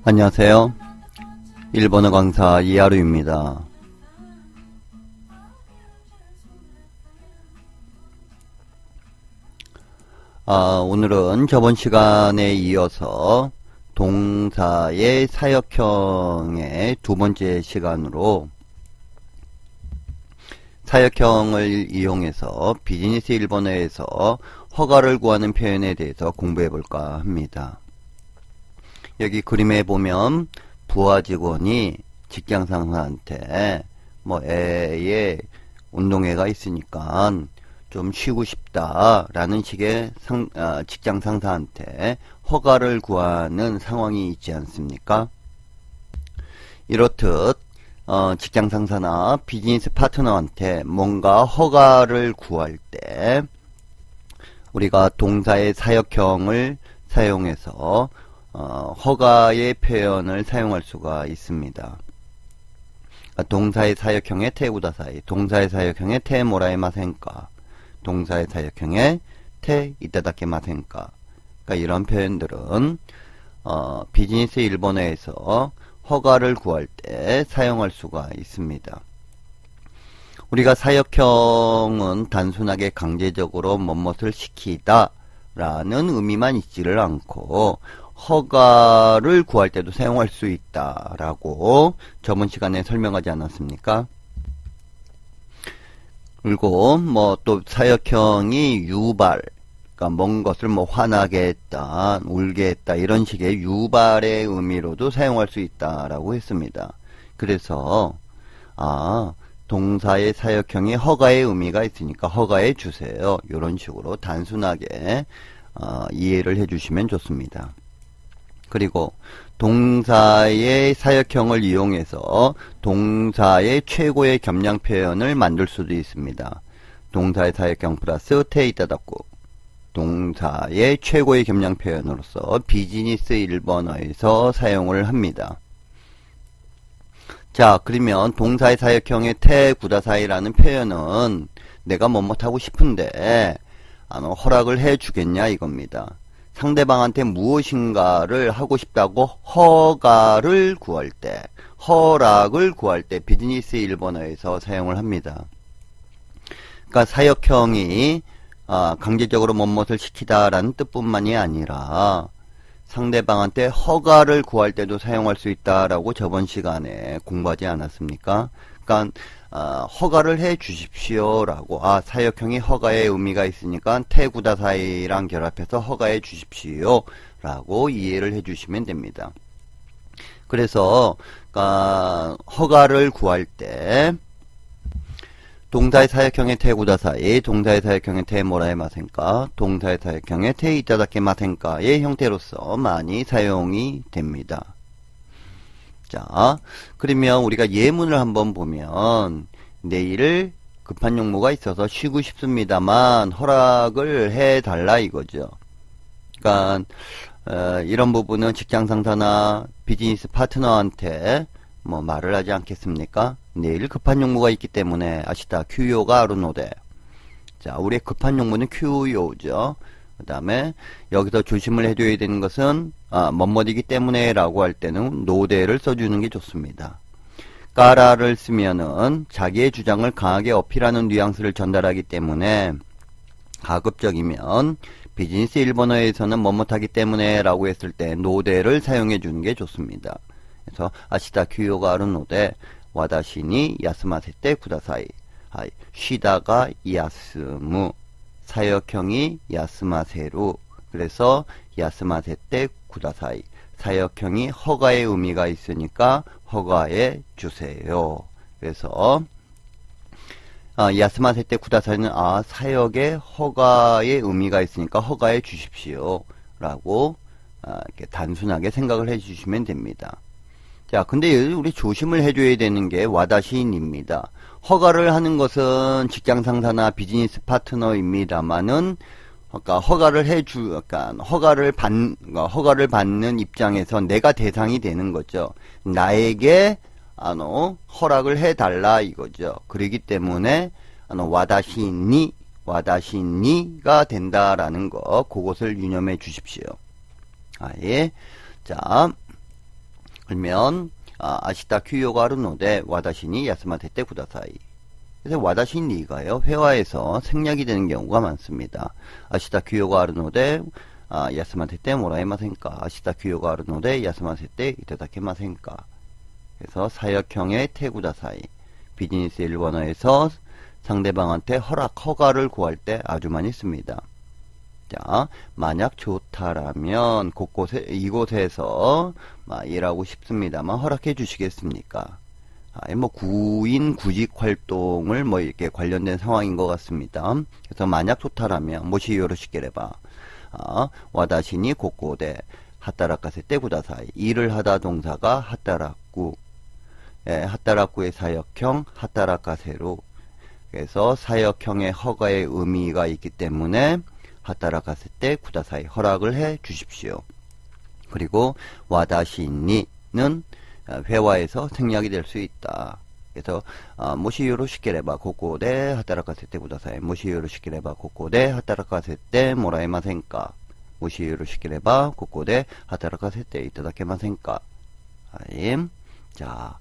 안녕하세요. 일본어 강사 이하루입니다. 오늘은 저번 시간에 이어서 동사의 사역형의 두 번째 시간으로 사역형을 이용해서 비즈니스 일본어에서 허가를 구하는 표현에 대해서 공부해 볼까 합니다. 여기 그림에 보면 부하 직원이 직장 상사한테 애에 운동회가 있으니까 좀 쉬고 싶다라는 식의 직장 상사한테 허가를 구하는 상황이 있지 않습니까? 이렇듯 직장 상사나 비즈니스 파트너한테 뭔가 허가를 구할 때 우리가 동사의 사역형을 사용해서 허가의 표현을 사용할 수가 있습니다. 동사의 사역형의 테구다사이, 동사의 사역형의 테 모라이마센까, 동사의 사역형의 테 이타다케마센까. 이런 표현들은 비즈니스 일본어에서 허가를 구할 때 사용할 수가 있습니다. 우리가 사역형은 단순하게 강제적으로 뭐뭇을 시키다 라는 의미만 있지를 않고 허가를 구할 때도 사용할 수 있다라고 저번 시간에 설명하지 않았습니까? 그리고 또 사역형이 유발, 그러니까 뭔 것을 화나게 했다, 울게 했다 이런 식의 유발의 의미로도 사용할 수 있다라고 했습니다. 그래서 동사의 사역형이 허가의 의미가 있으니까 허가해 주세요. 이런 식으로 단순하게 이해를 해주시면 좋습니다. 그리고 동사의 사역형을 이용해서 동사의 최고의 겸양 표현을 만들 수도 있습니다. 동사의 사역형 플러스 테 이타다쿠, 동사의 최고의 겸양 표현으로서 비즈니스 일본어에서 사용을 합니다. 자, 그러면 동사의 사역형의 테 구다사이라는 표현은 내가 뭐뭇하고 싶은데 허락을 해 주겠냐 이겁니다. 상대방한테 무엇인가를 하고 싶다고 허가를 구할 때, 허락을 구할 때 비즈니스 일본어에서 사용을 합니다. 그러니까 사역형이 강제적으로 뭐뭇을 시키다라는 뜻뿐만이 아니라 상대방한테 허가를 구할 때도 사용할 수 있다라고 저번 시간에 공부하지 않았습니까? 그러니까 허가를 해 주십시오라고 사역형이 허가의 의미가 있으니까 테구다사이랑 결합해서 허가해 주십시오라고 이해를 해 주시면 됩니다. 그래서 허가를 구할 때 동사의 사역형의 테구다사이, 동사의 사역형의 테 모라이마센까, 동사의 사역형의 테 이타다케마센까의 형태로서 많이 사용이 됩니다. 자, 그러면 우리가 예문을 한번 보면 내일 급한 용무가 있어서 쉬고 싶습니다만 허락을 해달라 이거죠. 그러니까 이런 부분은 직장 상사나 비즈니스 파트너한테 말을 하지 않겠습니까? 내일 급한 용무가 있기 때문에 아시다 큐요가 아루노데. 자, 우리의 급한 용무는 큐요죠. 그 다음에 여기서 조심을 해줘야 되는 것은 뭐뭐이기 때문에 라고 할 때는 노대를 써주는 게 좋습니다. 까라를 쓰면은 자기의 주장을 강하게 어필하는 뉘앙스를 전달하기 때문에 가급적이면 비즈니스 일본어에서는 뭐뭐하기 때문에 라고 했을 때 노대를 사용해 주는 게 좋습니다. 그래서 아시다 큐요가 아루 노대 와다시니 야스마세테 쿠다사이. 쉬다가 야스무, 사역형이 야스마세루, 그래서 야스마세테 쿠다사이, 사역형이 허가의 의미가 있으니까 허가해 주세요. 그래서 야스마세테 쿠다사이는 사역의 허가의 의미가 있으니까 허가해 주십시오 라고 이렇게 단순하게 생각을 해 주시면 됩니다. 자, 근데 우리 조심을 해줘야 되는 게 와다시인입니다. 허가를 하는 것은 직장 상사나 비즈니스 파트너입니다만은, 허가를 받는 입장에서 내가 대상이 되는 거죠. 나에게, 허락을 해달라 이거죠. 그러기 때문에, 와다시니가 된다라는 거, 그것을 유념해 주십시오. 예. 자, 그러면 아시타 규요가 아루 노데 와다시니 야스마테 때 구다사이. 그래서 와다시니가요 회화에서 생략이 되는 경우가 많습니다. 아시타 규요가 아루 노데 야스마테 때 모라이마센까. 아시타 규요가 아루 노데 야스마테 때 이타다케마센까. 그래서 사역형의 테구다사이. 비즈니스 일본어에서 상대방한테 허가를 구할 때 아주 많이 씁니다. 자, 만약 좋다라면 이곳에서 일하고 싶습니다만 허락해 주시겠습니까? 구인 구직 활동을 이렇게 관련된 상황인 것 같습니다. 그래서 만약 좋다라면 모시 요로시게레바 와다시니 고코데 하따라카세 때 구다사이. 일을 하다 동사가 하따라쿠. 하따라쿠의 사역형 하따라카세로. 그래서 사역형의 허가의 의미가 있기 때문에 하따라카세 때 구다사이. 허락을 해 주십시오. 그리고 와다시니는 회화에서 생략이 될 수 있다. 그래서 모시 요로시게레바 고코데 하따라카세 때 구다사이. 모시 요로시게레바 고코데 하따라카세 때 모라이마센까. 모시 요로시게레바 고코데 하따라카세 때 이타다케마센까. 자,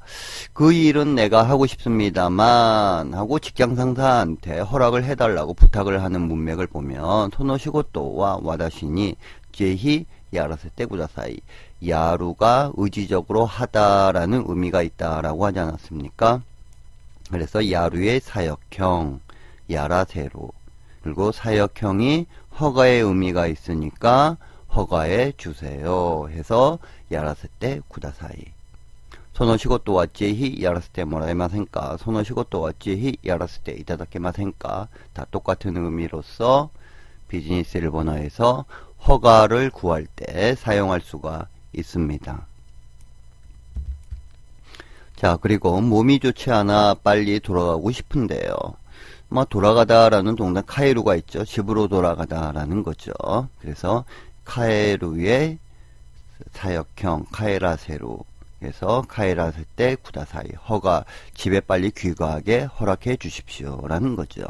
그 일은 내가 하고 싶습니다만 하고 직장 상사한테 허락을 해달라고 부탁을 하는 문맥을 보면 소노시고토와 와다시니 제히 야라세 때 구다사이. 야루가 의지적으로 하다라는 의미가 있다라고 하지 않았습니까? 그래서 야루의 사역형 야라세로. 그리고 사역형이 허가의 의미가 있으니까 허가해 주세요 해서 야라세 때 구다사이. 소노시고토와 제히 야라세 때 모라이마센까. 소노시고토와 제히 야라세 때 이타다케마센까. 다 똑같은 의미로서 비즈니스 일본어에서 허가를 구할 때 사용할 수가 있습니다. 자, 그리고 몸이 좋지 않아 빨리 돌아가고 싶은데요. 돌아가다라는 동사 카에루가 있죠. 집으로 돌아가다라는 거죠. 그래서 카에루의 사역형 카에라세루. 그래서 카에라세 때 구다사이. 집에 빨리 귀가하게 허락해 주십시오 라는 거죠.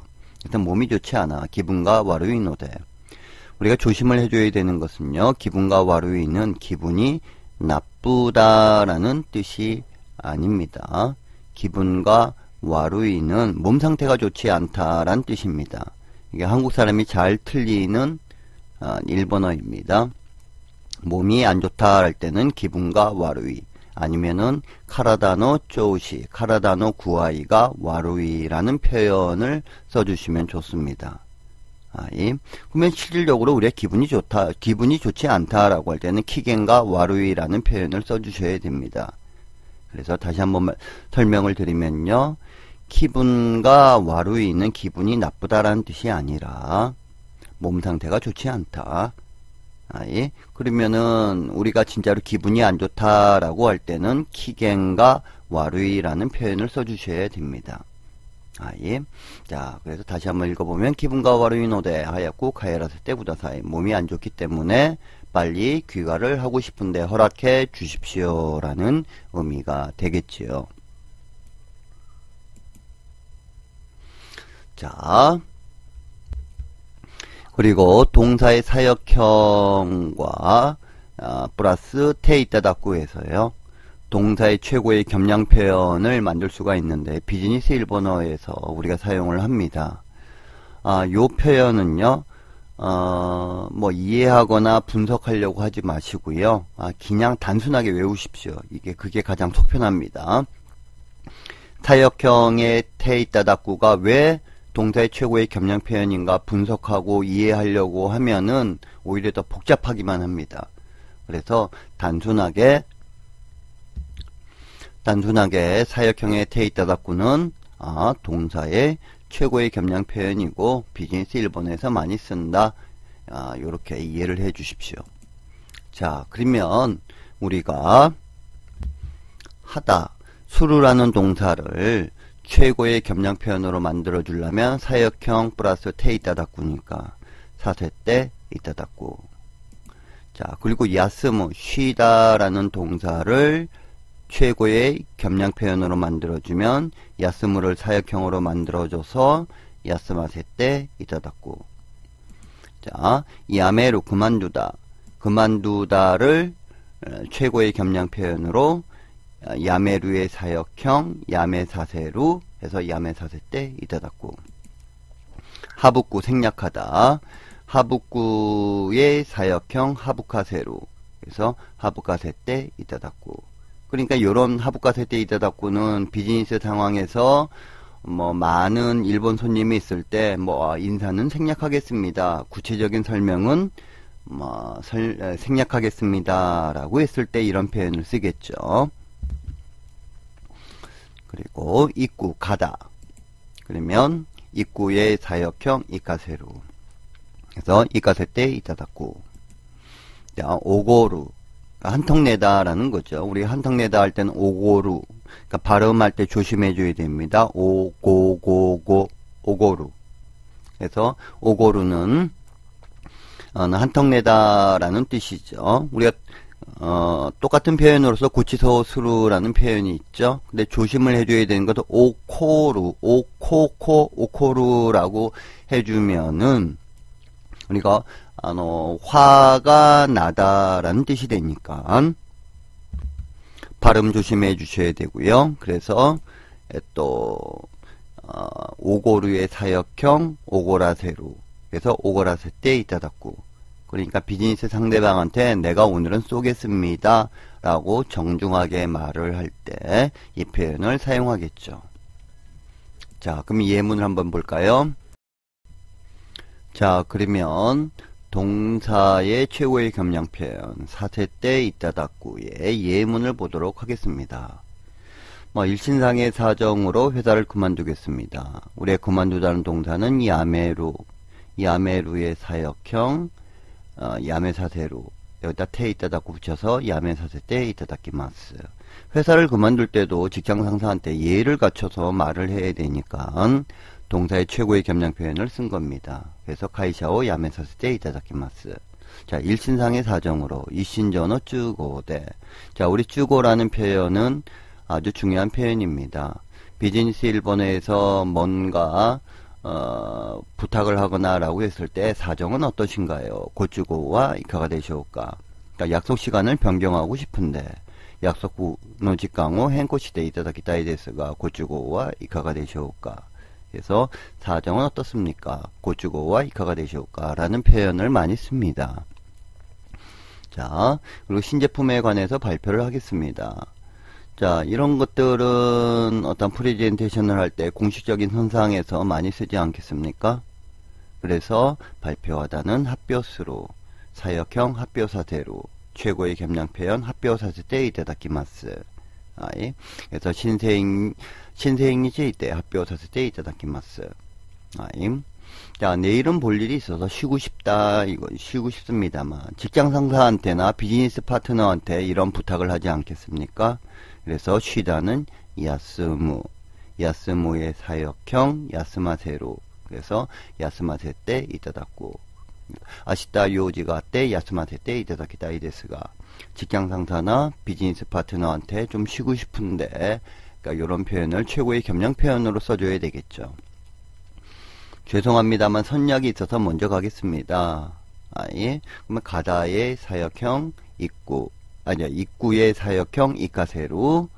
일단 몸이 좋지 않아. 기분가 와루이노데. 우리가 조심을 해줘야 되는 것은요. 기분가 와루이는 기분이 나쁘다라는 뜻이 아닙니다. 기분가 와루이는 몸 상태가 좋지 않다라는 뜻입니다. 이게 한국 사람이 잘 틀리는 일본어입니다. 몸이 안 좋다 할 때는 기분가 와루이. 아니면은 카라다노 쪼우시, 카라다노 구아이가 와루이라는 표현을 써주시면 좋습니다. 그러면 실질적으로 우리가 기분이 좋지 않다라고 할 때는 키겐가 와루이라는 표현을 써주셔야 됩니다. 그래서 다시 한번 설명을 드리면요. 기분가 와루이는 기분이 나쁘다라는 뜻이 아니라 몸 상태가 좋지 않다. 그러면은 우리가 진짜로 기분이 안 좋다라고 할 때는 키겐가 와루이라는 표현을 써주셔야 됩니다. 자, 그래서 다시 한번 읽어보면 기분가 와루이노데 하얗고 카에라세 때 구다사이. 몸이 안 좋기 때문에 빨리 귀가를 하고 싶은데 허락해 주십시오 라는 의미가 되겠지요. 자, 그리고 동사의 사역형과 플러스 테 이타다쿠에서요. 동사의 최고의 겸양 표현을 만들 수가 있는데 비즈니스 일본어에서 우리가 사용을 합니다. 요 표현은요. 이해하거나 분석하려고 하지 마시고요. 그냥 단순하게 외우십시오. 그게 가장 속편합니다. 사역형의 테 이타다쿠가 왜 동사의 최고의 겸양 표현인가 분석하고 이해하려고 하면은 오히려 더 복잡하기만 합니다. 그래서 단순하게 사역형의 테이타다쿠는 동사의 최고의 겸양 표현이고 비즈니스 일본에서 많이 쓴다. 요렇게 이해를 해 주십시오. 자, 그러면 우리가 하다, 수루라는 동사를 최고의 겸양 표현으로 만들어 주려면 사역형 플러스 테 이타다쿠니까 사세 때 이타다쿠. 자, 그리고 야스무, 쉬다라는 동사를 최고의 겸양 표현으로 만들어주면 야스무를 사역형으로 만들어줘서 야스마세 때 이타다쿠. 자, 야메루 그만두다를 최고의 겸양 표현으로 야메루의 사역형 야메사세루 해서 야메사세 때 이타다쿠. 하북구 생략하다. 하북구의 사역형 하부카세루. 그래서 하부카세 때 이타다쿠. 그러니까 요런 하부카세 때 이타다쿠는 비즈니스 상황에서 뭐 많은 일본 손님이 있을 때 뭐 인사는 생략하겠습니다. 구체적인 설명은 뭐 생략하겠습니다 라고 했을 때 이런 표현을 쓰겠죠. 그리고 입구 가다. 그러면 입구의 사역형 이카세루. 그래서 이카세 때 이타다쿠. 자, 오고루. 한턱 내다라는 거죠. 우리 한턱 내다 할 때는 오고루. 그러니까 발음할 때 조심해줘야 됩니다. 오고고고 오고루. 그래서 오고루는 한턱 내다라는 뜻이죠. 우리가 똑같은 표현으로서 구치소스루라는 표현이 있죠. 근데 조심을 해줘야 되는 것도 오코루, 오코코, 오코루라고 해주면은 우리가 화가 나다라는 뜻이 되니까 발음 조심해 주셔야 되고요. 그래서 또 오고루의 사역형 오고라세루. 그래서 오고라세 때 이타다쿠. 그러니까 비즈니스 상대방한테 내가 오늘은 쏘겠습니다 라고 정중하게 말을 할 때 이 표현을 사용하겠죠. 자, 그럼 예문을 한번 볼까요? 자, 그러면 동사의 최고의 겸양 표현 사세 때 이타다쿠의 예문을 보도록 하겠습니다. 일신상의 사정으로 회사를 그만두겠습니다. 우리의 그만두다는 동사는 야메루, 야메루의 사역형 야메사세루. 여기다 테 이타다쿠 붙여서 야메사세 때 이타다키마스. 회사를 그만둘 때도 직장 상사한테 예의를 갖춰서 말을 해야 되니까 동사의 최고의 겸양 표현을 쓴 겁니다. 그래서 카이샤오 야메사세 때 이타다키마스. 자, 일신상의 사정으로 이신전어 쯔고대. 자, 우리 쯔고라는 표현은 아주 중요한 표현입니다. 비즈니스 일본어에서 뭔가 부탁을 하거나 라고 했을 때 사정은 어떠신가요? 고쯔고와 이카가 되시오까. 그러니까 약속 시간을 변경하고 싶은데 약속 후노 직강호 henko시대 이타다키타이 데스가 고쯔고와 이카가 되시오까. 그래서 사정은 어떻습니까? 고쯔고와 이카가 되시오까 라는 표현을 많이 씁니다. 자, 그리고 신제품에 관해서 발표를 하겠습니다. 자, 이런 것들은 어떤 프레젠테이션을 할 때 공식적인 선상에서 많이 쓰지 않겠습니까? 그래서 발표하다는 합뼈스로, 사역형 합뼈사세로, 최고의 겸양 표현 합뼈사세 때 이타다키마스. 그래서 신세잉니치 때 합뼈사세 때 이타다키마스. 자, 내일은 볼 일이 있어서 쉬고 싶다. 이거 쉬고 싶습니다만 직장 상사한테나 비즈니스 파트너한테 이런 부탁을 하지 않겠습니까? 그래서 쉬다는 야스무, 야스무의 사역형 야스마세로. 그래서 야스마세 때 이타다쿠. 아시다 요지가 때 야스마세 때 이타다키타이 데스가. 직장 상사나 비즈니스 파트너한테 좀 쉬고 싶은데, 그러니까 이런 표현을 최고의 겸양 표현으로 써줘야 되겠죠. 죄송합니다만 선약이 있어서 먼저 가겠습니다. 그러면 가다의 사역형 입구. 입구의 사역형 이카세루.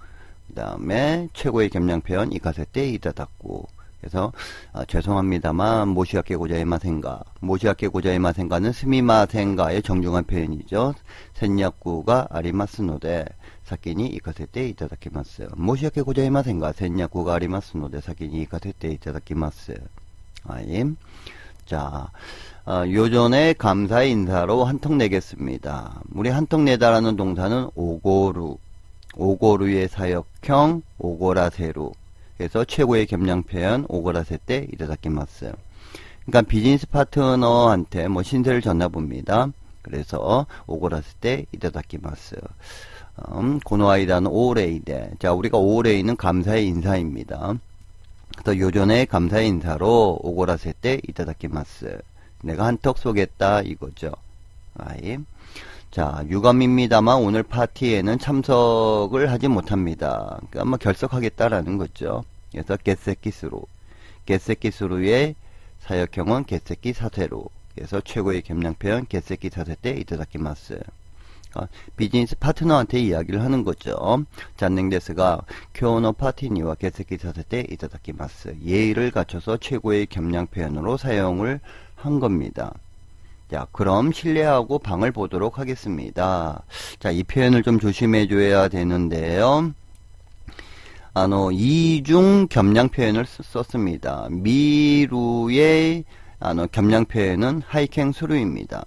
그 다음에 최고의 겸양 표현 이카세 때 이타다쿠. 그래서 죄송합니다만 모시아케 고자이마센가. 모시아케 고자이마센가는 스미마센가의 정중한 표현이죠. 센야쿠가 아리마스노데 사키니 이카세 때 이타다키마스. 모시아케 고자이마센가 센야쿠가 아리마스노데 사키니 이카세 때 이타다키마스. 자, 요전에 감사의 인사로 한턱 내겠습니다. 우리 한턱 내다라는 동사는 오고루, 오고루의 사역형 오고라세루. 그래서 최고의 겸양 표현 오고라세 때 이타다키마스. 그러니까 비즈니스 파트너한테 뭐 신세를 졌나 봅니다. 그래서 오고라세 때 이타다키마스. 고노아이다는 오레이데. 자, 우리가 오레이는 감사의 인사입니다. 그래서 요전에 감사의 인사로 오고라세 때 이타다키마스. 내가 한턱 쏘겠다 이거죠. 자, 유감입니다만 오늘 파티에는 참석을 하지 못합니다. 그러니까 뭐 결석하겠다라는 거죠. 그래서 게세키스루. 게세키스루의 사역형은 게세키 사세로. 그래서 최고의 겸양 표현 게세키 사세 때 이타다키마스. 비즈니스 파트너한테 이야기를 하는 거죠. 잔냉 데스가 교노 파티니와 게세키 사세테 이타다키마스. 예의를 갖춰서 최고의 겸양 표현으로 사용을 한 겁니다. 자, 그럼 실례하고 방을 보도록 하겠습니다. 자, 이 표현을 좀 조심해 줘야 되는데요. 이중 겸양 표현을 썼습니다. 미루의 겸양 표현은 하이켄 수루입니다.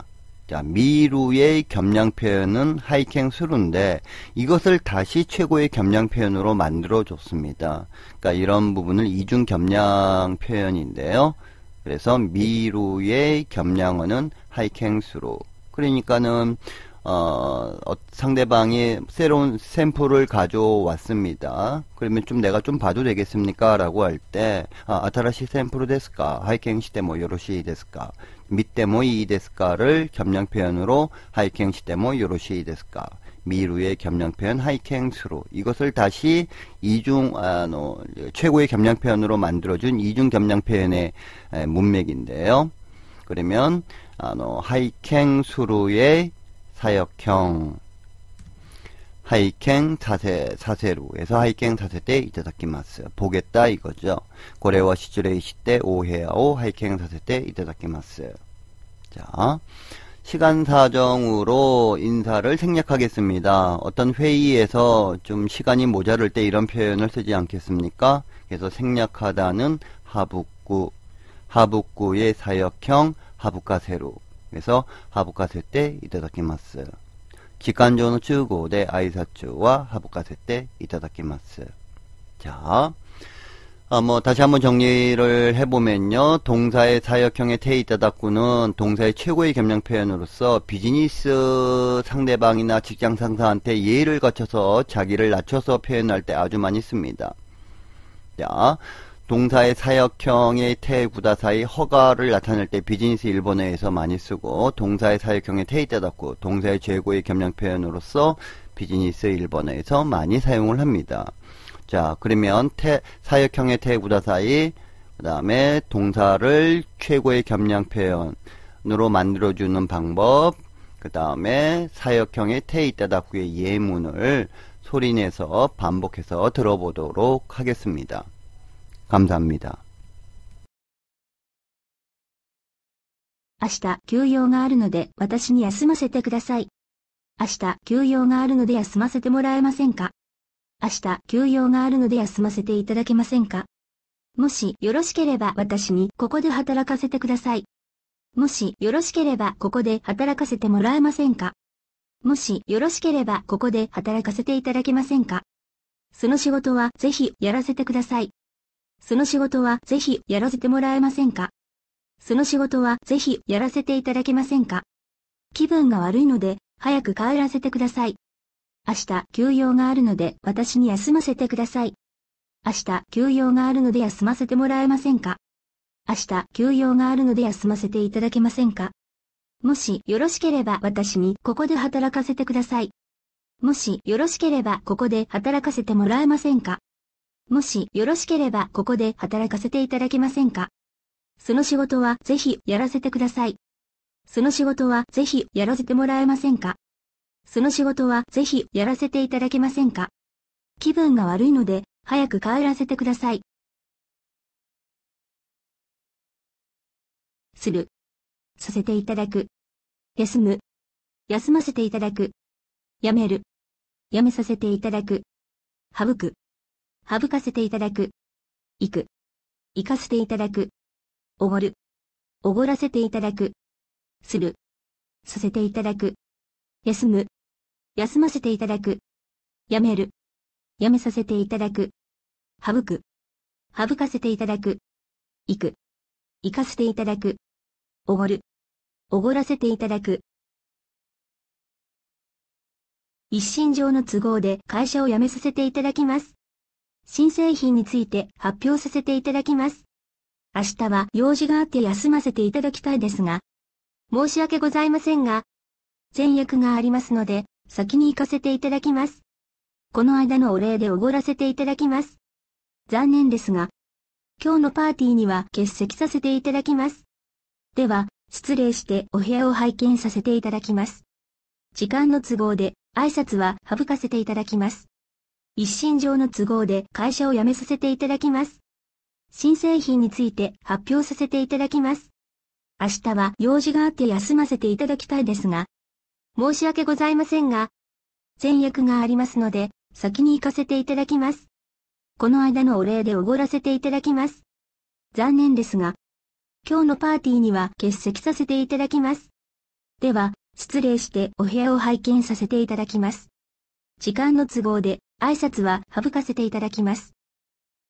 자, 미루의 겸양 표현은 하이켄 수루인데 이것을 다시 최고의 겸양 표현으로 만들어 줬습니다. 그러니까 이런 부분을 이중 겸양 표현인데요. 그래서 미루의 겸양어는 하이켄 수루. 그러니까는 상대방이 새로운 샘플을 가져왔습니다. 그러면 내가 좀 봐도 되겠습니까? 라고 할 때, 아타라시 샘플 데스까? 하이켄 시대 뭐 요로시 데스까? 밑대 뭐 이 데스까를 겸양 표현으로 하이켄 시대 뭐 요로시 데스까? 미루의 겸양 표현 하이켄 수로. 이것을 다시 최고의 겸양 표현으로 만들어준 이중 겸양 표현의 문맥인데요. 그러면, 하이켄 수루의 사역형 하이켄 사세루 에서 하이켄 사세 때 이타다키마스 보겠다 이거죠. 고래와 시즈레이 시때 오헤아오 하이켄 사세 때 이타다키마스. 자, 시간 사정으로 인사를 생략하겠습니다. 어떤 회의에서 좀 시간이 모자랄 때 이런 표현을 쓰지 않겠습니까? 그래서 생략하다는 하북구의 사역형 하북가세루. 그래서 하북가세 때 이타다키마스. 직간조의 주고대 아이사츠와 하북가세 때 이타다키마스. 자, 다시 한번 정리를 해보면요. 동사의 사역형의 테이타다쿠는 동사의 최고의 겸양 표현으로서 비즈니스 상대방이나 직장 상사한테 예의를 갖춰서 자기를 낮춰서 표현할 때 아주 많이 씁니다. 자, 동사의 사역형의 테구다사이 허가를 나타낼 때 비즈니스 일본어에서 많이 쓰고, 동사의 사역형의 테이타다쿠, 동사의 최고의 겸양 표현으로서 비즈니스 일본어에서 많이 사용을 합니다. 자, 그러면 사역형의 테구다사이, 그 다음에 동사를 최고의 겸양 표현으로 만들어주는 방법, 그 다음에 사역형의 테이타다쿠의 예문을 소리내서 반복해서 들어보도록 하겠습니다. 감사합니다. 明日休養があるので私に休ませてください。明日休養があるので休ませてもらえませんか。明日休養があるので休ませていただけませんか。もしよろしければ私にここで働かせてください。もしよろしければここで働かせてもらえませんか。もしよろしければここで働かせていただけませんか。その仕事はぜひやらせてください。その仕事はぜひやらせてもらえませんか。その仕事はぜひやらせていただけませんか。気分が悪いので早く帰らせてください。明日休養があるので私に休ませてください。明日休養があるので休ませてもらえませんか。明日休養があるので休ませていただけませんか。もしよろしければ私にここで働かせてください。もしよろしければここで働かせてもらえませんか。もしよろしければここで働かせていただけませんか。その仕事はぜひやらせてください。その仕事はぜひやらせてもらえませんか。その仕事はぜひやらせていただけませんか。気分が悪いので早く帰らせてください。する。させていただく。休む。休ませていただく。やめる。やめさせていただく。省く。省かせていただく。行く。行かせていただく。おごる。おごらせていただく。する。させていただく。休む。休ませていただく。やめる。やめさせていただく。省く。省かせていただく。行く。行かせていただく。おごる。おごらせていただく。一身上の都合で会社を辞めさせていただきます。新製品について発表させていただきます。明日は用事があって休ませていただきたいですが、申し訳ございませんが、前約がありますので、先に行かせていただきます。この間のお礼でおごらせていただきます。残念ですが、今日のパーティーには欠席させていただきます。では、失礼してお部屋を拝見させていただきます。時間の都合で挨拶は省かせていただきます。一身上の都合で会社を辞めさせていただきます。新製品について発表させていただきます。明日は用事があって休ませていただきたいですが、申し訳ございませんが、前約がありますので、先に行かせていただきます。この間のお礼でおごらせていただきます。残念ですが、今日のパーティーには欠席させていただきます。では、失礼してお部屋を拝見させていただきます。時間の都合で挨拶は省かせていただきます。